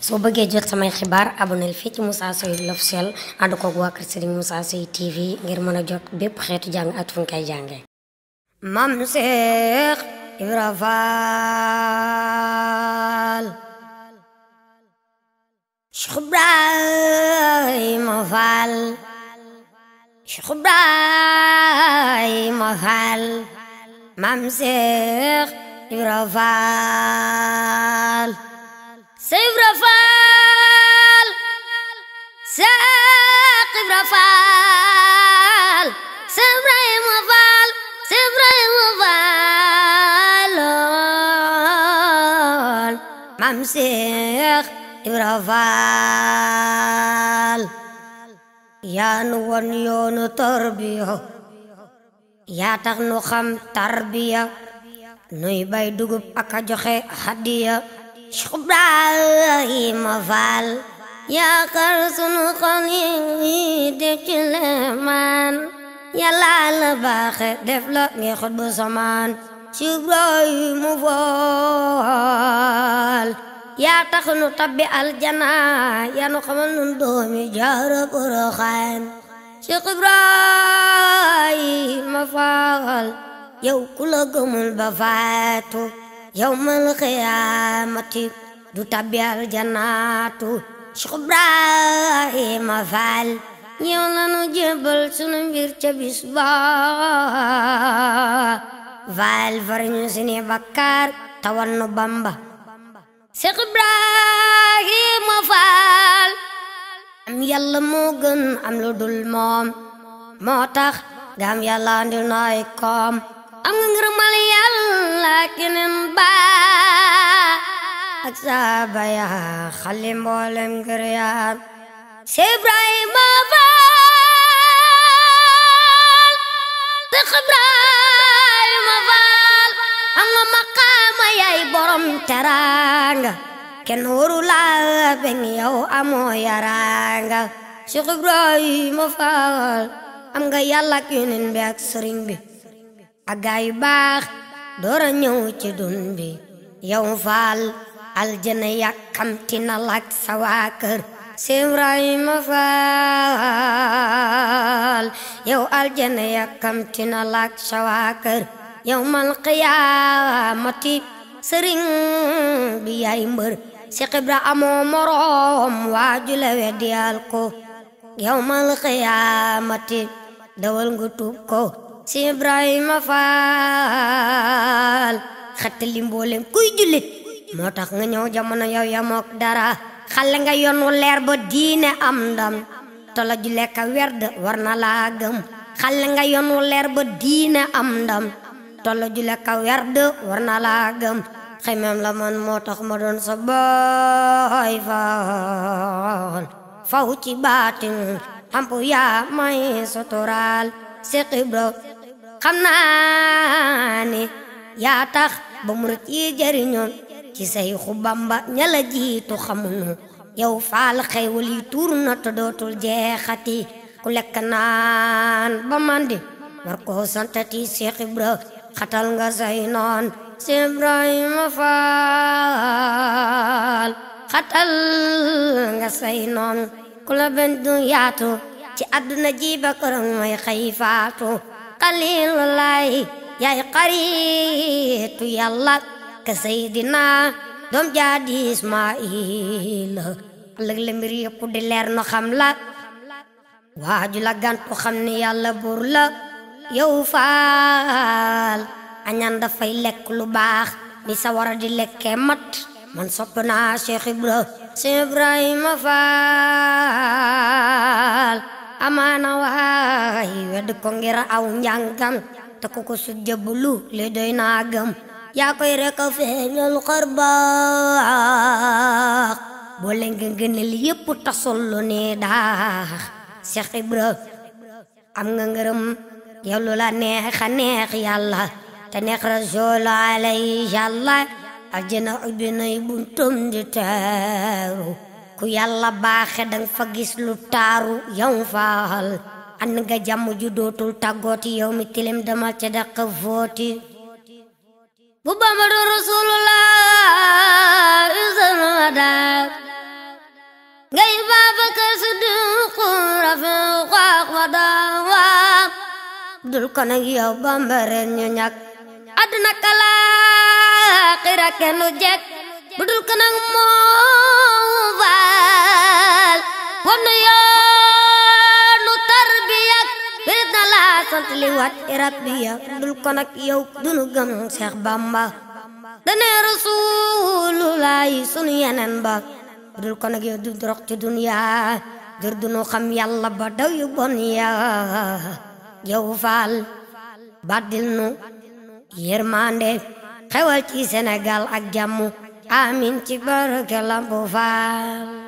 soo bëggee jot samay xibaar aboneel fii ci Moussa Seye l'officiel ànd ko waa kër Serigne Moussa Seye TV ngir mën a jot bépp xeetu jàng at fu ñu koy jàngee. Mam Cheikh Ibra Fall Cheikh Ibrahima Fall Cheikh Ibrahima Fall Mam Cheikh Ibra Fall Cheikh Ibra Fall Cheikh Ibra Fall Cheikh Ibrahima Fall Cheikh Ibrahima Fall Mam Cheikh Ibra Fall yaa nu won yoonu tarbiya yaa tax nu xam tarbiya nuy bay dugub ak a joxe hadiya Cheikh Ibrahima Fall yaakaar sunu xol yi def ci leemaan Yàlla la baaxe def la ngi xut bu samaan Cheikh Ibrahima Fall yaa tax nu tabbi aljana yaa nu xamal nun doomi Jaara Poroxaan Cheikh Ibrahima Fall yow ku la gëmul ba faatu yawmal qiyaamati du tabbi aljanaatu Cheikh Ibrahima Fall yow la nu jébbal sunu mbir ca bis ba Fall far ñu sini bakkaar tawan nu Bamba Cheikh Ibrahima Fall am Yàlla moo gën am lu dul moom moo tax nga am Yàlla andi nooy koom am nga ngërëmal Yàlla keneen ba ak saaba ya xali mboolem ngir yaa Cheikh Ibrahima Fall Cheikh Ibrahima Fall am nga maqaama yaay borom teraanga kenn waru laa beng yow amoo yaraanga Cheikh Ibrahima Fall am nga Yàlla ak Yonent bi ak sëriñ bi ak gaay yu baax doora ñëw ci dun bi yow Fall aljana yàkkamti na lak sa waa kër Cheikh Ibrahima Fall yow aljana yàkkamti na lak sa waa kër yawmal qiyaamati sëriñ bi yaay mbër Cheikh Ibra amoo moroom waaju la weddiyal ko yawmal qiyaamati dawal nga tuub ko Cheikh Ibrahima Fall xettali mboolem kuy jullit moo tax nga ñëw jamono yow yamook dara xale nga yoonu leer ba diine am ndam tolo ju lekk werd war na laa gëm xale nga yoonu leer ba diine am ndam tolo ju lekk werd war na laa gëm xemem la man moo tax ma doon sa boy Fall faw ci baatin xampu yaa may sotoral Cheikh Ibra xam naa ni yaa tax ba murit yi jariñoon ci Seexu Bamba ñala jiitu xamuñu yow Fall xeewal yi tuur na te dootul jeexati ku lekk naan ba mandi war ko santati Cheikh Ibra xatal nga say noon Cheikh Ibrahima Fall xatal nga say noon ku la benn du yaatu ci àdduna ji ba këram may xëy faatu Xaliilulaay yaay xaritu Yàlla ka Seydina doom jaadi Ismaayil ëllëg la mbir yëpp di leer no xam la waaju la gantu xam ni Yàlla buur la yow Fall añaan dafay lekk lu baax ni sawara di lekkee mat man sopp naa Cheikh Ibra Cheikh Ibrahima Fall amaana waay wedd ko ngir aw njàngam te ku ko sujjabulu le doy naa gëm yaa koy rek a feeñal xar baax boole nga gënal yépp tasul lu ne daax Cheikh Ibra am nga ngërëm yow lu la neex a neex Yàlla te neex Rasuul alayhi Yàlla aljana ubbi nay buntum di teeru ku Yàlla baaxe dang fa gis lu taaru yow Fall ànd nga jàmm ju dootul tàggooti yow mi tilim demal ca dàq footi Muhammadu Rasulullah ngay Babacar Siddiq rafiq ak wadawa dul ko nag yow bambaren ñu ñak aduna kala xira kenn jek budul ko nag moo faal wonu yoonu tarbiyak birit na la sant li wat rabbiya dul ko nag yow dunu gëm Cheikh Bamba dane Rasulullah sunu yenen ba budul ko nag yow du rox ci dunya dur dunu xam yàlla ba daw yu bon ya yow faal badil nu yërmande xewal ci Sénégal ak jàmm amin ci barke Lamp Fall